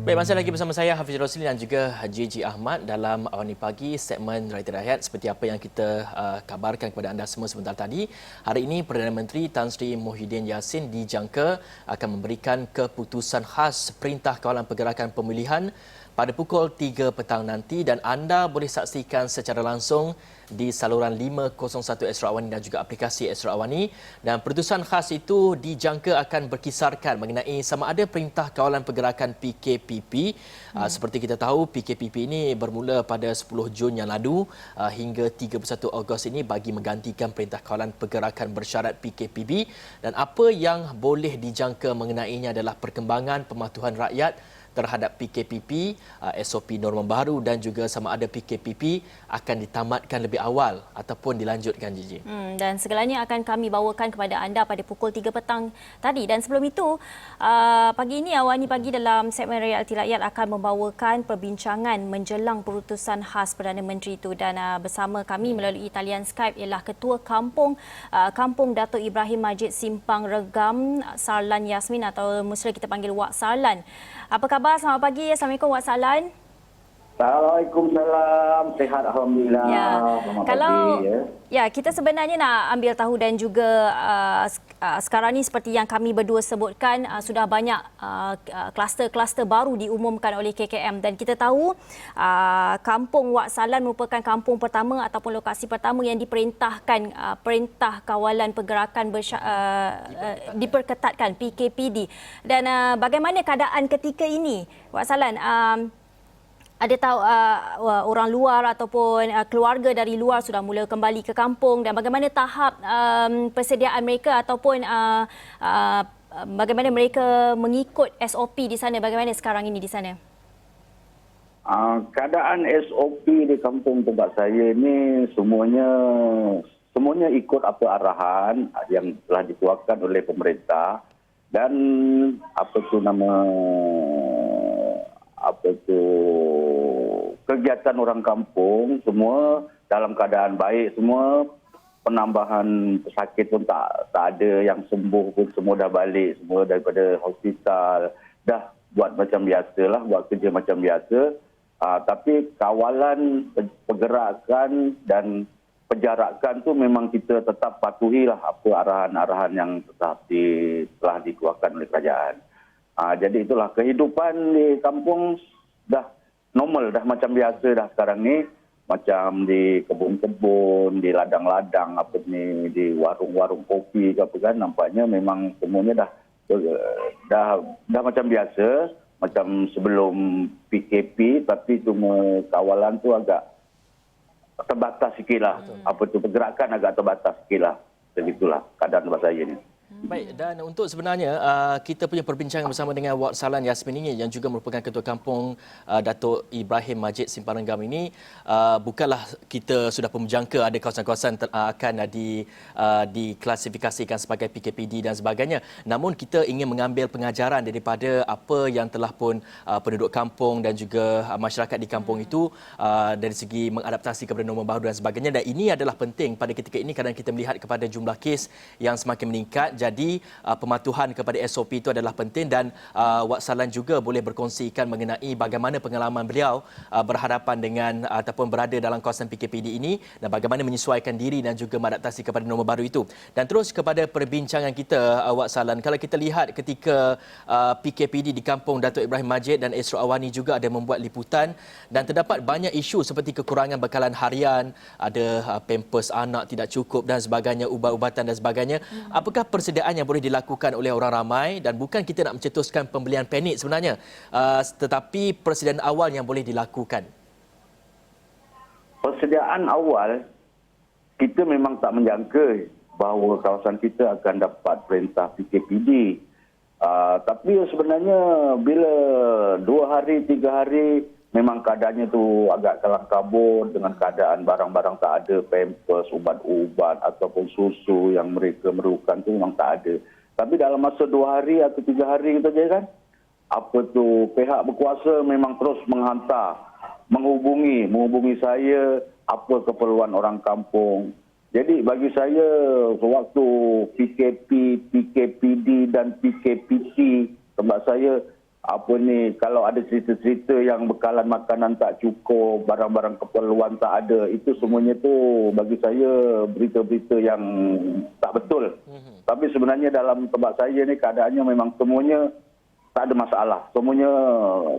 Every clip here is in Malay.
Baik, masih lagi bersama saya Hafiz Rosli dan juga JJ Ahmad dalam Awani Pagi segmen Rakyat Rakyat. Seperti apa yang kita kabarkan kepada anda semua sebentar tadi, hari ini Perdana Menteri Tan Sri Muhyiddin Yassin dijangka akan memberikan keputusan khas Perintah Kawalan Pergerakan Pemilihan pada pukul 3 petang nanti dan anda boleh saksikan secara langsung di saluran 501 Astro Awani dan juga aplikasi Astro Awani. Dan keputusan khas itu dijangka akan berkisarkan mengenai sama ada Perintah Kawalan Pergerakan PKPP. Seperti kita tahu, PKPP ini bermula pada 10 Jun yang lalu hingga 31 Ogos ini bagi menggantikan Perintah Kawalan Pergerakan Bersyarat PKPB. Dan apa yang boleh dijangka mengenainya adalah perkembangan pematuhan rakyat terhadap PKPP, SOP norma baru dan juga sama ada PKPP akan ditamatkan lebih awal ataupun dilanjutkan, JJ. Dan segalanya akan kami bawakan kepada anda pada pukul 3 petang tadi. Dan sebelum itu, pagi ini Awani Pagi dalam segmen Realiti Rakyat akan membawakan perbincangan menjelang keputusan khas Perdana Menteri itu. Dan bersama kami melalui talian Skype ialah Ketua Kampung Datuk Ibrahim Majid Simpang Regam, Sarlan Yasmin atau mesti kita panggil Wak Sarlan. Apa khabar? Selamat pagi. Assalamualaikum Wak Sarlan. Waalaikumsalam. Sihat alhamdulillah. Selamat pagi. Kita sebenarnya nak ambil tahu dan juga sekarang ni seperti yang kami berdua sebutkan, sudah banyak kluster-kluster baru diumumkan oleh KKM dan kita tahu kampung Wak Sarlan merupakan kampung pertama ataupun lokasi pertama yang diperintahkan Perintah Kawalan Pergerakan diperketatkan PKPD. Dan bagaimana keadaan ketika ini Wak Sarlan? Ada tahu orang luar ataupun keluarga dari luar sudah mula kembali ke kampung dan bagaimana tahap persediaan mereka ataupun bagaimana mereka mengikut SOP di sana, bagaimana sekarang ini di sana? Keadaan SOP di kampung tempat saya ini semuanya ikut apa arahan yang telah dikeluarkan oleh pemerintah dan kegiatan orang kampung semua dalam keadaan baik, semua penambahan pesakit pun tak ada, yang sembuh pun semua dah balik, semua daripada hospital, dah buat macam biasalah, buat kerja macam biasa. Tapi kawalan pergerakan dan penjarakan tu memang kita tetap patuhilah apa arahan-arahan yang telah dikeluarkan oleh kerajaan. Jadi itulah kehidupan di kampung dah normal, dah macam biasa dah sekarang ni. Macam di kebun-kebun, di ladang-ladang, di warung-warung kopi ke apa kan, nampaknya memang semuanya dah macam biasa, macam sebelum PKP, tapi cuma kawalan tu agak terbatas sikit lah. Pergerakan agak terbatas sikit lah. Jadi itulah keadaan tempat saya ni. Baik, dan untuk sebenarnya kita punya perbincangan bersama dengan Wak Sarlan Yasmin ini yang juga merupakan Ketua Kampung Datuk Ibrahim Majid Simpang Regam ini, bukanlah kita sudah pun menjangka ada kawasan-kawasan akan diklasifikasikan sebagai PKPD dan sebagainya. Namun kita ingin mengambil pengajaran daripada apa yang telah pun penduduk kampung dan juga masyarakat di kampung itu dari segi mengadaptasi kepada norma baru dan sebagainya. Dan ini adalah penting pada ketika ini kerana kita melihat kepada jumlah kes yang semakin meningkat. Jadi pematuhan kepada SOP itu adalah penting dan Wak Sarlan juga boleh berkongsikan mengenai bagaimana pengalaman beliau berhadapan dengan ataupun berada dalam kawasan PKPD ini dan bagaimana menyesuaikan diri dan juga mengadaptasi kepada norma baru itu. Dan terus kepada perbincangan kita, Wak Sarlan, kalau kita lihat ketika PKPD di kampung Datuk Ibrahim Majid dan Astro Awani juga ada membuat liputan dan terdapat banyak isu seperti kekurangan bekalan harian, ada pampers anak tidak cukup dan sebagainya, ubat-ubatan dan sebagainya. Apakah persediaan yang boleh dilakukan oleh orang ramai dan bukan kita nak mencetuskan pembelian panik sebenarnya, tetapi persediaan awal yang boleh dilakukan? Persediaan awal, kita memang tak menjangka bahawa kawasan kita akan dapat perintah PKPD. Tapi sebenarnya bila 2 hari, 3 hari memang keadaannya tu agak kalang kabut dengan keadaan barang-barang tak ada, pampers, ubat-ubat ataupun susu yang mereka memerlukan tu memang tak ada. Tapi dalam masa 2 hari atau 3 hari kita je kan, pihak berkuasa memang terus menghubungi saya apa keperluan orang kampung. Jadi bagi saya waktu PKP, PKPD dan PKPC tempat saya kalau ada cerita-cerita yang bekalan makanan tak cukup, barang-barang keperluan tak ada, itu semuanya tu bagi saya berita-berita yang tak betul. Tapi sebenarnya dalam tempat saya ni keadaannya memang semuanya tak ada masalah. Semuanya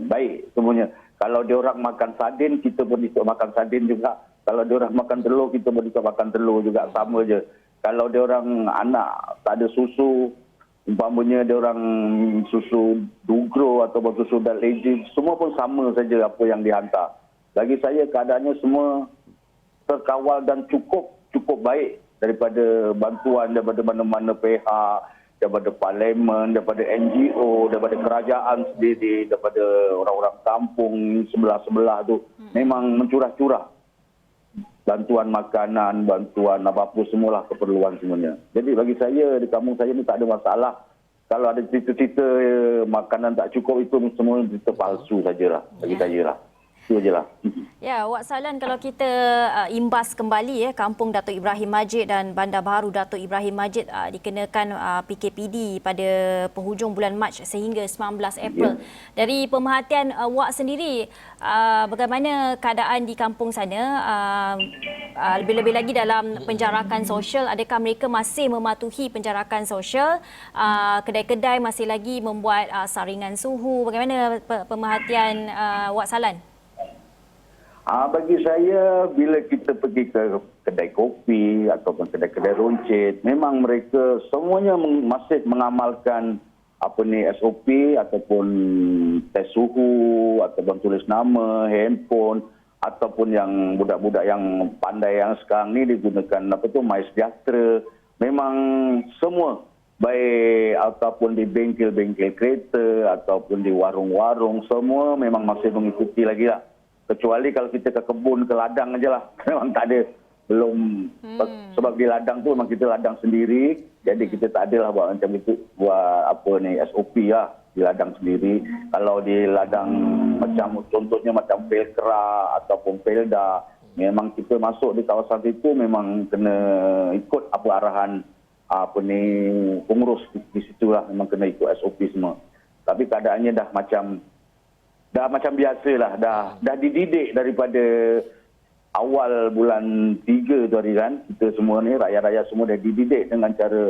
baik semuanya. Kalau dia orang makan sardin, kita pun ikut makan sardin juga. Kalau dia orang makan telur, kita pun ikut makan telur juga, sama je. Kalau dia orang anak tak ada susu, umpamanya dia orang susu Dugro atau susu Daleji, semua pun sama saja apa yang dihantar. Bagi saya keadaannya semua terkawal dan cukup baik, daripada bantuan daripada mana-mana pihak, daripada parlimen, daripada NGO, daripada kerajaan sendiri, daripada orang-orang kampung sebelah-sebelah tu. Memang mencurah-curah bantuan makanan, bantuan apa-apa semualah, keperluan semuanya. Jadi bagi saya di kampung saya ni tak ada masalah. Kalau ada cerita-cerita makanan tak cukup, itu semua cerita palsu sajalah bagi saya lah. Itu ajalah. Ya, Wak Salan, kalau kita imbas kembali Kampung Datuk Ibrahim Majid dan Bandar Baharu Datuk Ibrahim Majid dikenakan PKPD pada penghujung bulan Mac sehingga 19 April. Dari pemerhatian Wak sendiri, bagaimana keadaan di kampung sana? Lebih-lebih lagi dalam penjarakan sosial, adakah mereka masih mematuhi penjarakan sosial? Kedai-kedai masih lagi membuat saringan suhu. Bagaimana pemerhatian Wak Salan? Bagi saya, bila kita pergi ke kedai kopi ataupun kedai-kedai runcit, memang mereka semuanya masih mengamalkan SOP ataupun tes suhu ataupun tulis nama, handphone, ataupun yang budak-budak yang pandai yang sekarang ni digunakan MySejahtera. Memang semua, baik ataupun di bengkel-bengkel kereta ataupun di warung-warung, semua memang masih mengikuti lagi lah. Kecuali kalau kita ke kebun, ke ladang ajalah. Memang tak ada, belum. Sebab di ladang tu memang kita ladang sendiri. Jadi kita tak adalah buat macam itu, buat SOP lah di ladang sendiri. Kalau di ladang macam contohnya macam Pelkra ataupun Pelda, memang kita masuk di kawasan itu memang kena ikut apa arahan pengurus di situ lah. Memang kena ikut SOP semua. Tapi keadaannya dah macam biasalah, dah dididik daripada awal bulan 3 tu hari kan. Kita semua ni, rakyat-rakyat semua dah dididik dengan cara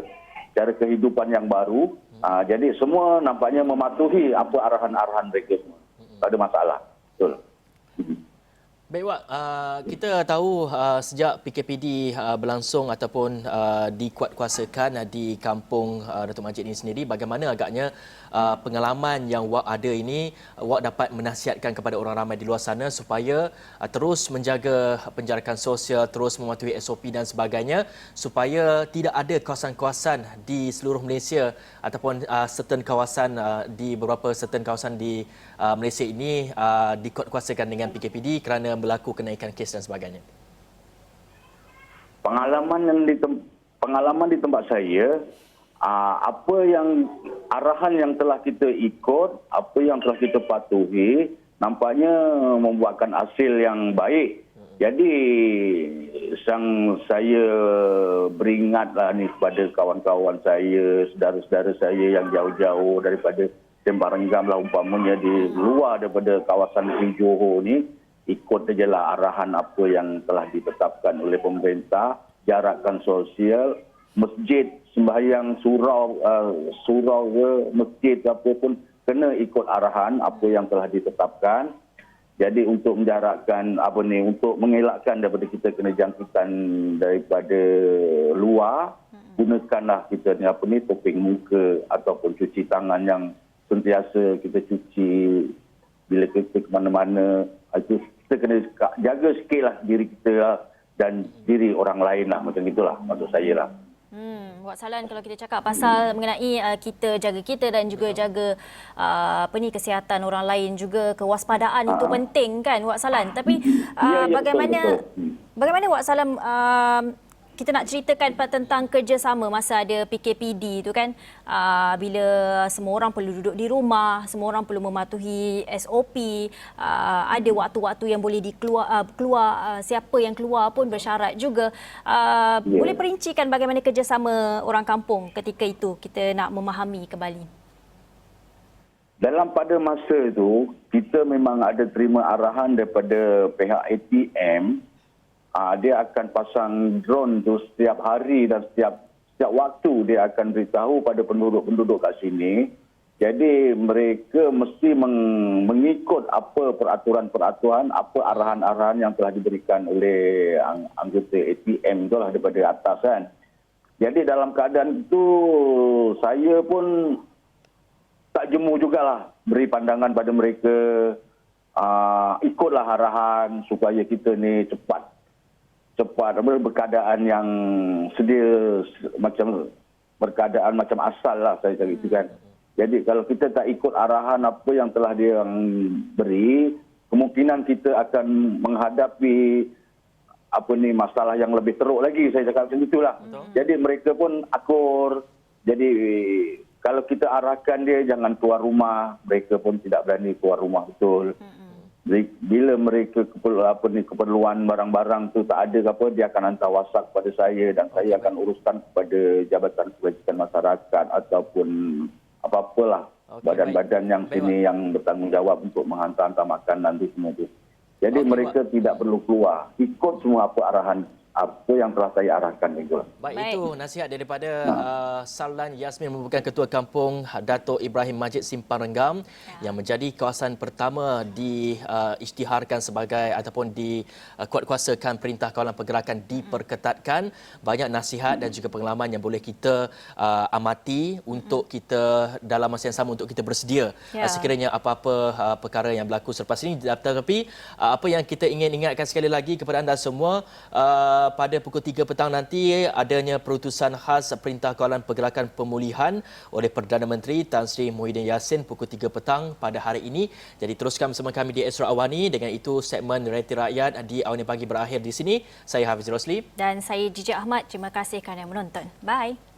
kehidupan yang baru. Jadi semua nampaknya mematuhi apa arahan-arahan mereka semua. Tak ada masalah. Betul. Baik Wak, kita tahu sejak PKPD berlangsung ataupun dikuatkuasakan di kampung Datuk Majid ini sendiri, bagaimana agaknya pengalaman yang Wak ada ini, Wak dapat menasihatkan kepada orang ramai di luar sana supaya terus menjaga penjarakan sosial, terus mematuhi SOP dan sebagainya, supaya tidak ada kawasan-kawasan di seluruh Malaysia ataupun certain kawasan di beberapa certain kawasan di Malaysia ini dikuatkuasakan dengan PKPD kerana berlaku kenaikan kes dan sebagainya. Pengalaman di tempat saya, apa yang arahan yang telah kita ikut, apa yang telah kita patuhi, nampaknya membuahkan hasil yang baik. Jadi saya beringatlah ni kepada kawan-kawan saya, saudara-saudara saya yang jauh-jauh daripada Sembaranggam lah umpamanya, di luar daripada kawasan Johor ni, ikut sajalah arahan apa yang telah ditetapkan oleh pemerintah, jarakkan sosial, masjid, sembahyang surau ke masjid apa pun kena ikut arahan apa yang telah ditetapkan. Jadi untuk menjarakkan untuk mengelakkan daripada kita kena jangkitan daripada luar, gunakanlah kita ni topeng muka ataupun cuci tangan yang sentiasa kita cuci bila kita ke mana-mana. Itu kita kena jaga sikitlah diri kita dan diri orang lain lah, macam itulah maksud saya lah. Wak Salan, kalau kita cakap pasal mengenai kita jaga kita dan juga jaga kesihatan orang lain, juga kewaspadaan itu penting kan Wak Salan. Tapi bagaimana Wak Salan kita nak ceritakan tentang kerjasama masa ada PKPD itu kan, bila semua orang perlu duduk di rumah, semua orang perlu mematuhi SOP, ada waktu-waktu yang boleh keluar, siapa yang keluar pun bersyarat juga. Boleh perincikan bagaimana kerjasama orang kampung ketika itu kita nak memahami kembali? dalam pada masa itu, kita memang ada terima arahan daripada pihak ATM, dia akan pasang drone tu setiap hari dan setiap waktu dia akan beritahu pada penduduk-penduduk kat sini. Jadi mereka mesti mengikut apa peraturan-peraturan, apa arahan-arahan yang telah diberikan oleh anggota ATM tu lah daripada atas kan. Jadi dalam keadaan itu saya pun tak jemu jugalah beri pandangan pada mereka, ikutlah arahan supaya kita ni cepat berkeadaan yang sedia, macam berkeadaan macam asal lah saya cakap itu kan. Jadi kalau kita tak ikut arahan apa yang telah dia beri, kemungkinan kita akan menghadapi masalah yang lebih teruk lagi, saya cakap macam itulah. Jadi mereka pun akur. Jadi kalau kita arahkan dia jangan keluar rumah, mereka pun tidak berani keluar rumah betul. Bila mereka keperluan barang-barang tu tak ada apa, dia akan hantar WhatsApp kepada saya dan saya akan uruskan kepada Jabatan Kebajikan Masyarakat ataupun apa-apalah badan-badan yang sini yang bertanggungjawab untuk menghantar makanan tu semua tu. Jadi mereka tidak perlu keluar, ikut semua apa arahan apa yang telah saya arahkan itu. Baik, itu nasihat daripada Sallan Yasmin merupakan Ketua Kampung Dato' Ibrahim Majid Simpang Renggam yang menjadi kawasan pertama diisytiharkan sebagai ataupun dikuatkuasakan Perintah Kawalan Pergerakan diperketatkan. Banyak nasihat dan juga pengalaman yang boleh kita amati untuk kita dalam masa yang sama untuk kita bersedia sekiranya apa-apa perkara yang berlaku selepas ini. Tetapi apa yang kita ingin ingatkan sekali lagi kepada anda semua, pada pukul 3 petang nanti adanya perutusan khas Perintah Kawalan Pergerakan Pemulihan oleh Perdana Menteri Tan Sri Muhyiddin Yassin pukul 3 petang pada hari ini. Jadi teruskan bersama kami di Esra Awani. Dengan itu segmen Realiti Rakyat di Awani Pagi berakhir di sini. Saya Hafiz Rosli dan saya Jijik Ahmad. Terima kasih kerana menonton. Bye.